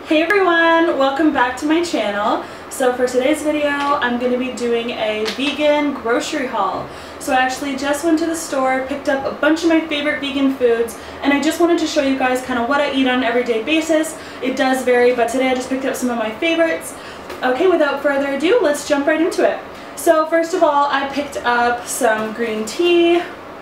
Hey everyone, welcome back to my channel. So for today's video, I'm going to be doing a vegan grocery haul. So I actually just went to the store, picked up a bunch of my favorite vegan foods, and I just wanted to show you guys kind of what I eat on an everyday basis. It does vary, but today I just picked up some of my favorites. Okay, without further ado, let's jump right into it. So first of all, I picked up some green tea.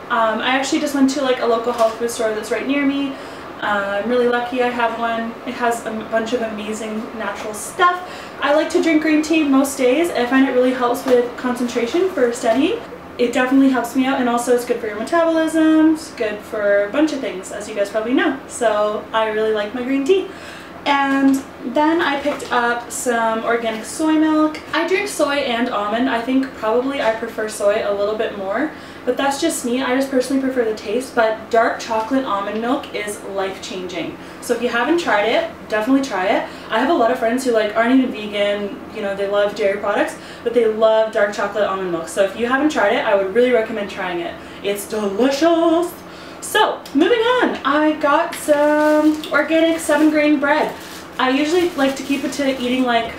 I actually just went to like a local health food store that's right near me. I'm really lucky I have one. It has a bunch of amazing natural stuff. I like to drink green tea most days. I find it really helps with concentration for studying. It definitely helps me out, and also it's good for your metabolism. It's good for a bunch of things, as you guys probably know. So I really like my green tea. And then I picked up some organic soy milk. I drink soy and almond. I think probably I prefer soy a little bit more, but that's just me. I just personally prefer the taste, but dark chocolate almond milk is life-changing. So if you haven't tried it, definitely try it. I have a lot of friends who like aren't even vegan, you know, they love dairy products, but they love dark chocolate almond milk. So if you haven't tried it, I would really recommend trying it. It's delicious. So, moving on, I got some organic 7-grain bread. I usually like to keep it to eating like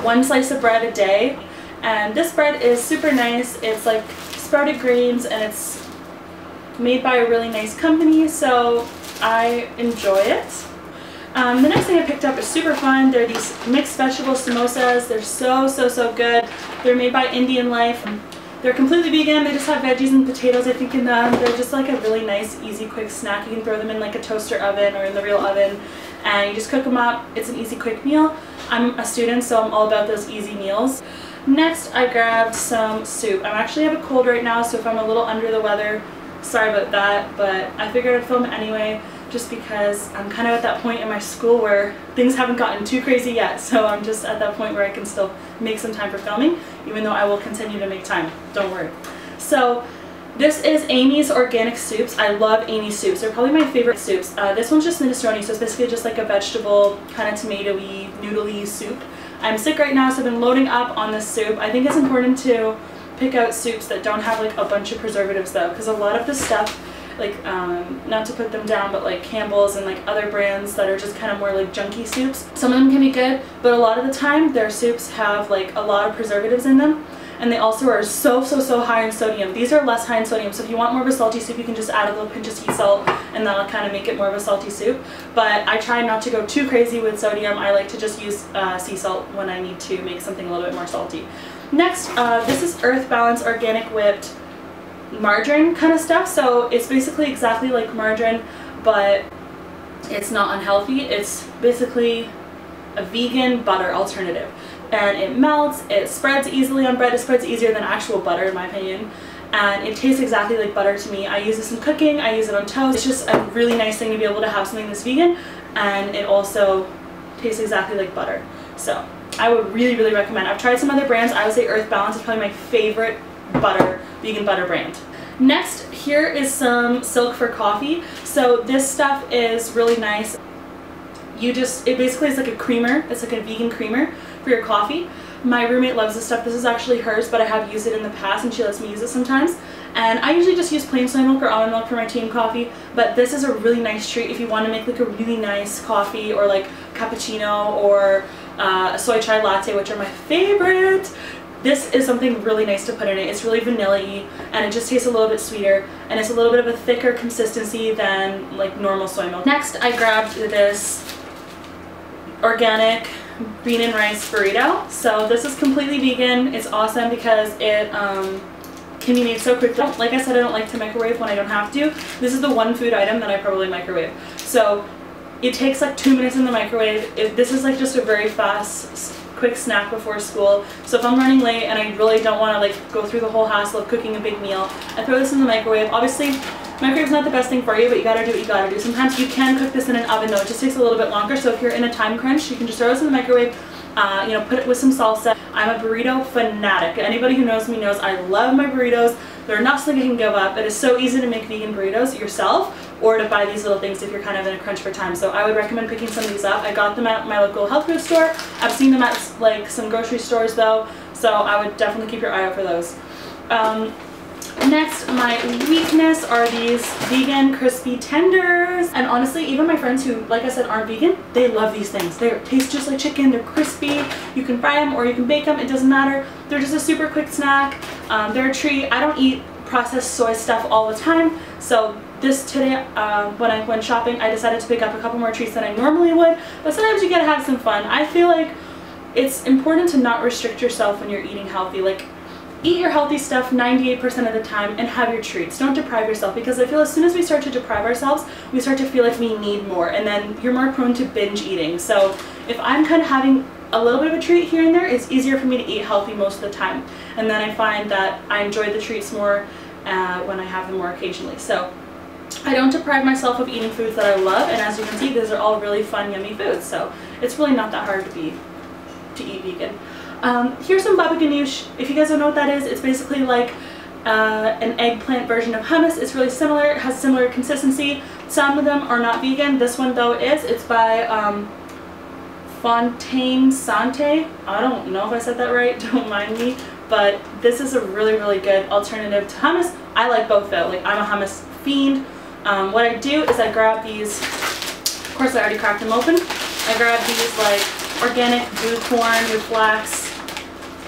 one slice of bread a day, and this bread is super nice. It's like sprouted grains and it's made by a really nice company, so I enjoy it. The next thing I picked up is super fun. They're these mixed vegetable samosas. They're so good. They're made by Indian Life. They're completely vegan. They just have veggies and potatoes, I think, in them. They're just like a really nice, easy, quick snack. You can throw them in like a toaster oven or in the real oven, and you just cook them up. It's an easy, quick meal. I'm a student, so I'm all about those easy meals. Next, I grabbed some soup. I actually have a cold right now, so if I'm a little under the weather, sorry about that, but I figured I'd film it anyway, just because I'm kind of at that point in my school where things haven't gotten too crazy yet, so I'm just at that point where I can still make some time for filming, even though I will continue to make time, don't worry. So this is Amy's Organic Soups. I love Amy's soups. They're probably my favorite soups. This one's just minestrone, so it's basically just like a vegetable, kind of tomato-y, noodle-y soup. I'm sick right now, so I've been loading up on this soup. I think it's important to pick out soups that don't have like a bunch of preservatives though, because a lot of the stuff, like not to put them down, but like Campbell's and like other brands that are just kind of more like junky soups, some of them can be good, but a lot of the time their soups have like a lot of preservatives in them, and they also are so high in sodium. These are less high in sodium, so if you want more of a salty soup, you can just add a little pinch of sea salt and that'll kind of make it more of a salty soup. But I try not to go too crazy with sodium. I like to just use sea salt when I need to make something a little bit more salty. Next, this is Earth Balance Organic Whipped margarine kind of stuff. So it's basically exactly like margarine, but it's not unhealthy. It's basically a vegan butter alternative, and it melts, it spreads easily on bread. It spreads easier than actual butter in my opinion, and it tastes exactly like butter to me. I use this in cooking, I use it on toast. It's just a really nice thing to be able to have something that's vegan, and it also tastes exactly like butter. So I would really recommend. I've tried some other brands. I would say Earth Balance is probably my favorite vegan butter brand. Next, here is some Silk for coffee. So this stuff is really nice. It basically is like a creamer. It's like a vegan creamer for your coffee. My roommate loves this stuff. This is actually hers, but I have used it in the past and she lets me use it sometimes. And I usually just use plain soy milk or almond milk for my tea and coffee, but this is a really nice treat if you want to make like a really nice coffee, or like cappuccino, or a soy chai latte, which are my favorite. This is something really nice to put in it. It's really vanilla-y, and it just tastes a little bit sweeter, and it's a little bit of a thicker consistency than like normal soy milk. Next, I grabbed this organic bean and rice burrito. So this is completely vegan. It's awesome because it can be made so quickly. Like I said, I don't like to microwave when I don't have to. This is the one food item that I probably microwave. So it takes like 2 minutes in the microwave. This is like just a very fast, quick snack before school. So if I'm running late and I really don't want to like go through the whole hassle of cooking a big meal, I throw this in the microwave. Obviously, microwave's not the best thing for you, but you gotta do what you gotta do. Sometimes you can cook this in an oven though. It just takes a little bit longer. So if you're in a time crunch, you can just throw this in the microwave. You know, put it with some salsa. I'm a burrito fanatic. Anybody who knows me knows I love my burritos. They're not something I can give up. It is so easy to make vegan burritos yourself, or to buy these little things if you're kind of in a crunch for time. So I would recommend picking some of these up. I got them at my local health food store. I've seen them at like some grocery stores though, so I would definitely keep your eye out for those. Next, my weakness are these vegan crispy tenders. And honestly, even my friends who, like I said, aren't vegan, they love these things. They taste just like chicken. They're crispy. You can fry them or you can bake them. It doesn't matter. They're just a super quick snack. They're a treat. I don't eat processed soy stuff all the time. So today, when I went shopping, I decided to pick up a couple more treats than I normally would. But sometimes you gotta have some fun. I feel like it's important to not restrict yourself when you're eating healthy. Like, eat your healthy stuff 98% of the time and have your treats. Don't deprive yourself, because I feel as soon as we start to deprive ourselves, we start to feel like we need more, and then you're more prone to binge eating. So if I'm kind of having a little bit of a treat here and there, it's easier for me to eat healthy most of the time. And then I find that I enjoy the treats more when I have them more occasionally. So I don't deprive myself of eating foods that I love, and as you can see, these are all really fun, yummy foods. So it's really not that hard to eat vegan. Here's some baba ganoush. If you guys don't know what that is, it's basically like an eggplant version of hummus. It's really similar. It has similar consistency. Some of them are not vegan. This one though is. It's by Fontaine Sante. I don't know if I said that right. Don't mind me. But this is a really, really good alternative to hummus. I like both though. Like, I'm a hummus fiend. What I do is I grab these. Of course, I already cracked them open. I grab these like organic blue corn with flax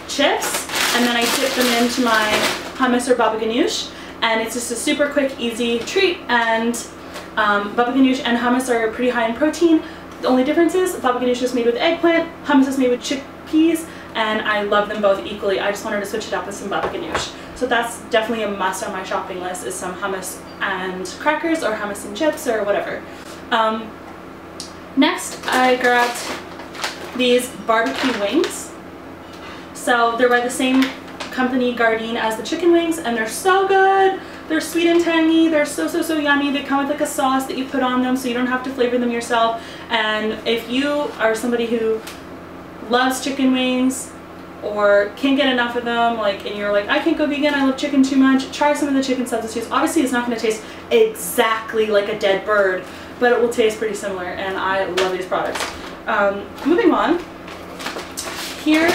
chips, and then I dip them into my hummus or baba ganoush, and it's just a super quick, easy treat. And baba ganoush and hummus are pretty high in protein. The only difference is baba ganoush is made with eggplant, hummus is made with chickpeas, and I love them both equally. I just wanted to switch it up with some baba ganoush. So that's definitely a must on my shopping list, is some hummus and crackers, or hummus and chips, or whatever. Next, I grabbed these barbecue wings. So they're by the same company, Margarine, as the chicken wings, and they're so good. They're sweet and tangy. They're so yummy. They come with like a sauce that you put on them, so you don't have to flavor them yourself. And if you are somebody who loves chicken wings or can't get enough of them, like, and you're like, I can't go vegan, I love chicken too much, try some of the chicken substitutes. Obviously, it's not going to taste exactly like a dead bird, but it will taste pretty similar, and I love these products. Moving on, here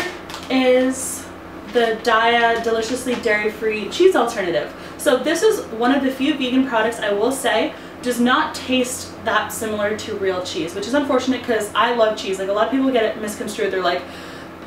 is the Daya deliciously dairy-free cheese alternative. So this is one of the few vegan products, I will say, does not taste that similar to real cheese, which is unfortunate because I love cheese. Like, a lot of people get it misconstrued. They're like,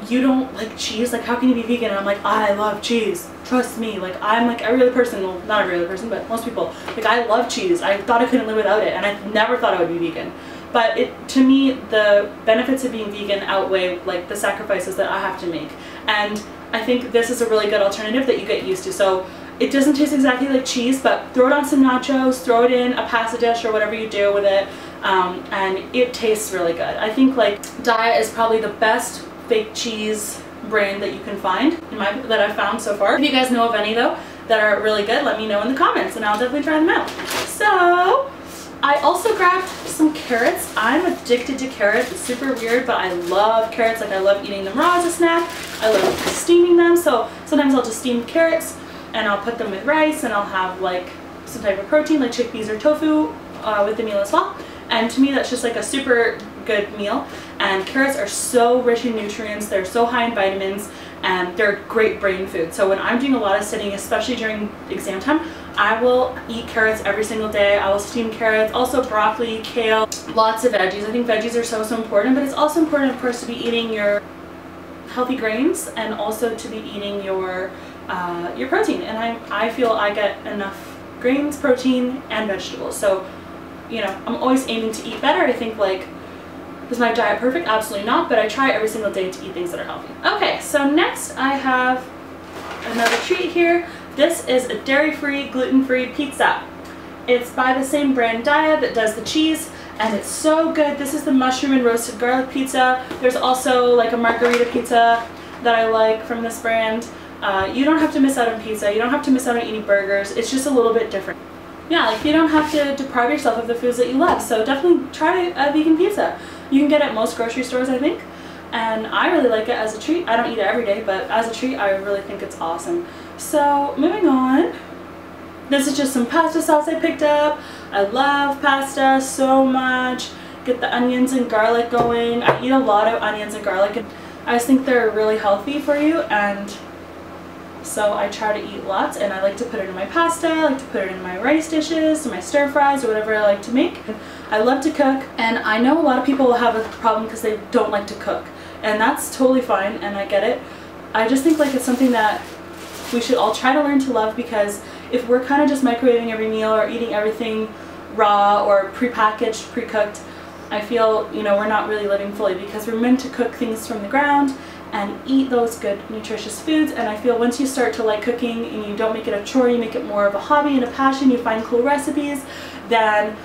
you don't like cheese? Like, how can you be vegan? And I'm like, I love cheese. Trust me. Like, I'm like every other person. Well, not every other person, but most people. Like, I love cheese. I thought I couldn't live without it, and I never thought I would be vegan. But to me, the benefits of being vegan outweigh like the sacrifices that I have to make. And I think this is a really good alternative that you get used to. So it doesn't taste exactly like cheese, but throw it on some nachos, throw it in a pasta dish or whatever you do with it, and it tastes really good. I think like Daya is probably the best fake cheese brand that you can find that I've found so far. If you guys know of any though that are really good, let me know in the comments and I'll definitely try them out. So I also grabbed some carrots. I'm addicted to carrots. It's super weird, but I love carrots. Like, I love eating them raw as a snack. I love steaming them. So sometimes I'll just steam carrots and I'll put them with rice, and I'll have like some type of protein like chickpeas or tofu with the meal as well. And to me, that's just like a super good meal. And carrots are so rich in nutrients. They're so high in vitamins, and they're great brain food. So when I'm doing a lot of sitting, especially during exam time, I will eat carrots every single day. I will steam carrots, also broccoli, kale, lots of veggies. I think veggies are so important, but it's also important, of course, to be eating your healthy grains and also to be eating your protein. And I feel I get enough grains, protein, and vegetables. So, you know, I'm always aiming to eat better. I think, like, is my diet perfect? Absolutely not, but I try every single day to eat things that are healthy. Okay, so next I have another treat here. This is a dairy-free, gluten-free pizza. It's by the same brand Daya that does the cheese, and it's so good. This is the mushroom and roasted garlic pizza. There's also like a margarita pizza that I like from this brand. You don't have to miss out on pizza. You don't have to miss out on eating burgers. It's just a little bit different. Yeah, like, you don't have to deprive yourself of the foods that you love, so definitely try a vegan pizza. You can get it at most grocery stores, I think, and I really like it as a treat. I don't eat it every day, but as a treat, I really think it's awesome. So, moving on. This is just some pasta sauce I picked up. I love pasta so much. Get the onions and garlic going. I eat a lot of onions and garlic, and I just think they're really healthy for you, and So I try to eat lots, and I like to put it in my pasta, I like to put it in my rice dishes, my stir fries, or whatever I like to make. I love to cook, and I know a lot of people will have a problem because they don't like to cook, and that's totally fine, and I get it. I just think like it's something that we should all try to learn to love, because if we're kind of just microwaving every meal or eating everything raw or pre-packaged, pre-cooked, I feel, you know, we're not really living fully, because we're meant to cook things from the ground and eat those good nutritious foods. And I feel once you start to like cooking and you don't make it a chore, you make it more of a hobby and a passion, you find cool recipes, then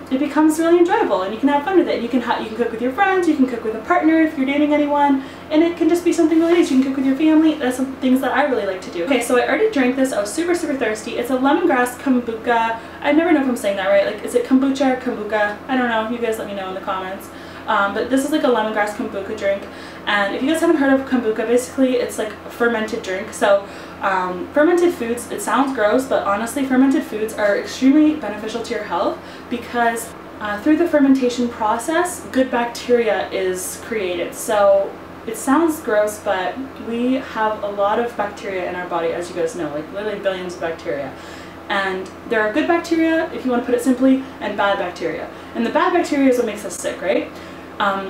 it becomes really enjoyable and you can have fun with it. You can cook with your friends, you can cook with a partner if you're dating anyone, and it can just be something really nice. You can cook with your family. That's some things that I really like to do. Okay, so I already drank this. I was super thirsty. It's a lemongrass kombucha. I never know if I'm saying that right. Like, is it kombucha or kombucha? I don't know. You guys let me know in the comments. But this is like a lemongrass kombucha drink, and if you guys haven't heard of kombucha, basically it's like a fermented drink. So fermented foods, it sounds gross, but honestly fermented foods are extremely beneficial to your health, because through the fermentation process, good bacteria is created. So it sounds gross, but we have a lot of bacteria in our body, as you guys know, like literally billions of bacteria. And there are good bacteria, if you want to put it simply, and bad bacteria. And the bad bacteria is what makes us sick, right?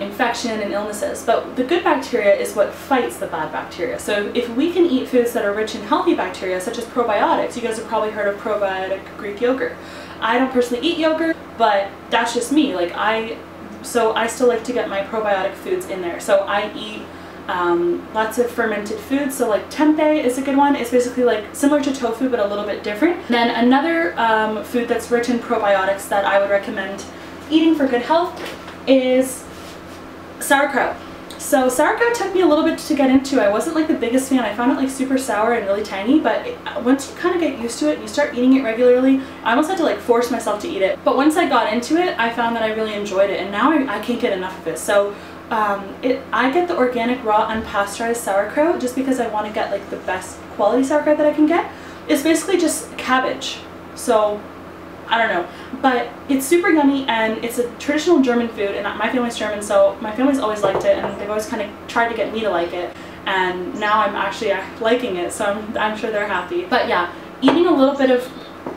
Infection and illnesses. But the good bacteria is what fights the bad bacteria. So if we can eat foods that are rich in healthy bacteria, such as probiotics, you guys have probably heard of probiotic Greek yogurt. I don't personally eat yogurt, but that's just me. Like I still like to get my probiotic foods in there. So I eat lots of fermented foods. So like tempeh is a good one. It's basically like similar to tofu but a little bit different. Then another food that's rich in probiotics that I would recommend eating for good health is sauerkraut. So sauerkraut took me a little bit to get into. I wasn't like the biggest fan. I found it like super sour and really tangy, but once you kind of get used to it and you start eating it regularly, I almost had to like force myself to eat it. But once I got into it, I found that I really enjoyed it, and now I can't get enough of it. So I get the organic raw unpasteurized sauerkraut just because I want to get like the best quality sauerkraut that I can get. It's basically just cabbage. So I don't know, but it's super yummy, and it's a traditional German food, and my family's German, so my family's always liked it, and they've always kind of tried to get me to like it, and now I'm actually liking it, so I'm sure they're happy. But yeah, eating a little bit of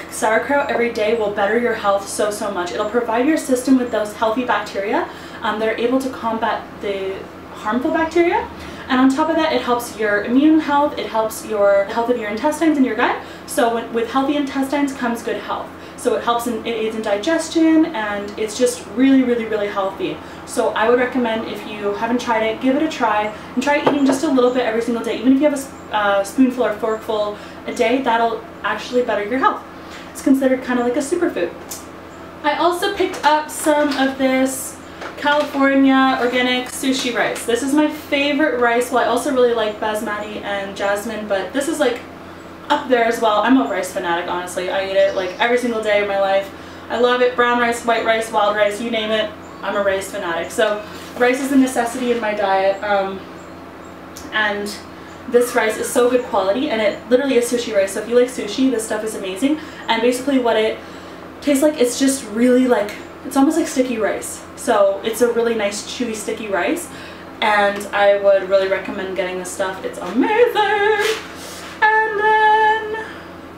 sauerkraut every day will better your health so much. It'll provide your system with those healthy bacteria that are able to combat the harmful bacteria. And on top of that, it helps your immune health, it helps your health of your intestines and your gut. So with healthy intestines comes good health. So it helps it aids in digestion, and it's just really healthy. So I would recommend, if you haven't tried it, give it a try, and try eating just a little bit every single day. Even if you have a spoonful or forkful a day, that'll actually better your health. It's considered kind of like a superfood. I also picked up some of this California organic sushi rice. This is my favorite rice. Well, I also really like basmati and jasmine, but this is like up there as well. I'm a rice fanatic, honestly. I eat it like every single day of my life. I love it. Brown rice, white rice, wild rice, you name it. I'm a rice fanatic. So rice is a necessity in my diet, and this rice is so good quality, and it literally is sushi rice. So if you like sushi, this stuff is amazing. And basically what it tastes like, it's just really like, it's almost like sticky rice. So it's a really nice chewy sticky rice, and I would really recommend getting this stuff. It's amazing. And then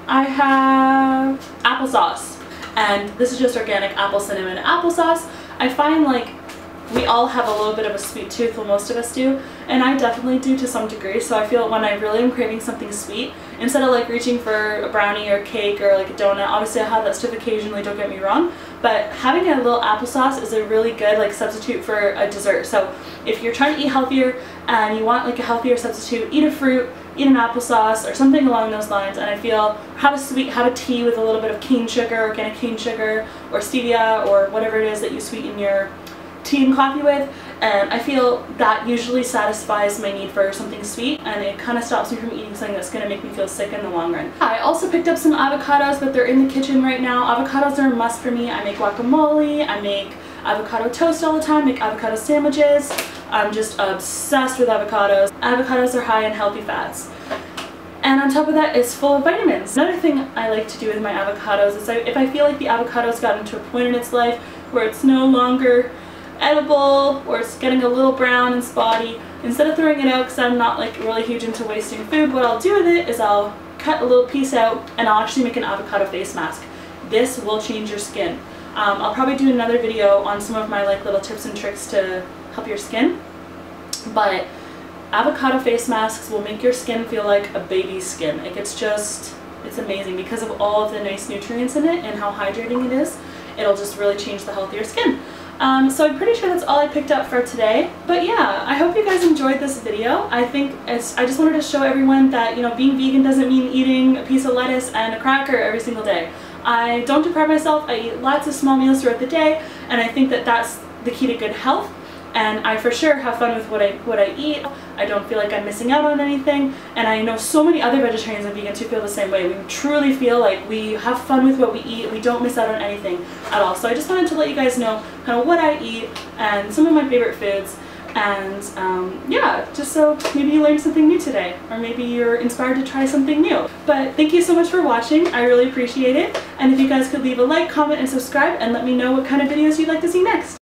I have applesauce, and this is just organic apple cinnamon applesauce. I find like we all have a little bit of a sweet tooth, well most of us do, and I definitely do to some degree. So I feel when I really am craving something sweet, instead of like reaching for a brownie or cake or like a donut, obviously I have that stuff occasionally, don't get me wrong, but having a little applesauce is a really good like substitute for a dessert. So if you're trying to eat healthier and you want like a healthier substitute, eat a fruit, eat an applesauce or something along those lines. And I feel have a tea with a little bit of cane sugar, organic cane sugar, or stevia, or whatever it is that you sweeten your tea and coffee with, and I feel that usually satisfies my need for something sweet, and it kind of stops me from eating something that's going to make me feel sick in the long run. I also picked up some avocados, but they're in the kitchen right now. Avocados are a must for me. I make guacamole, I make avocado toast all the time, make avocado sandwiches. I'm just obsessed with avocados. Avocados are high in healthy fats. And on top of that, it's full of vitamins. Another thing I like to do with my avocados is if I feel like the avocado's gotten to a point in its life where it's no longer edible or it's getting a little brown and spotty, instead of throwing it out, because I'm not like really huge into wasting food, what I'll do with it is I'll cut a little piece out and I'll actually make an avocado face mask. This will change your skin. I'll probably do another video on some of my like little tips and tricks to help your skin, but avocado face masks will make your skin feel like a baby's skin. Like it's amazing because of all of the nice nutrients in it and how hydrating it is. It'll just really change the healthier skin. So I'm pretty sure that's all I picked up for today. But yeah, I hope you guys enjoyed this video. I just wanted to show everyone that, you know, being vegan doesn't mean eating a piece of lettuce and a cracker every single day. I don't deprive myself. I eat lots of small meals throughout the day, and I think that that's the key to good health. And I for sure have fun with what I eat. I don't feel like I'm missing out on anything. And I know so many other vegetarians and vegans who feel the same way. We truly feel like we have fun with what we eat. We don't miss out on anything at all. So I just wanted to let you guys know kind of what I eat and some of my favorite foods. And yeah, just so maybe you learned something new today, or maybe you're inspired to try something new. But thank you so much for watching. I really appreciate it. And if you guys could leave a like, comment, and subscribe, and let me know what kind of videos you'd like to see next.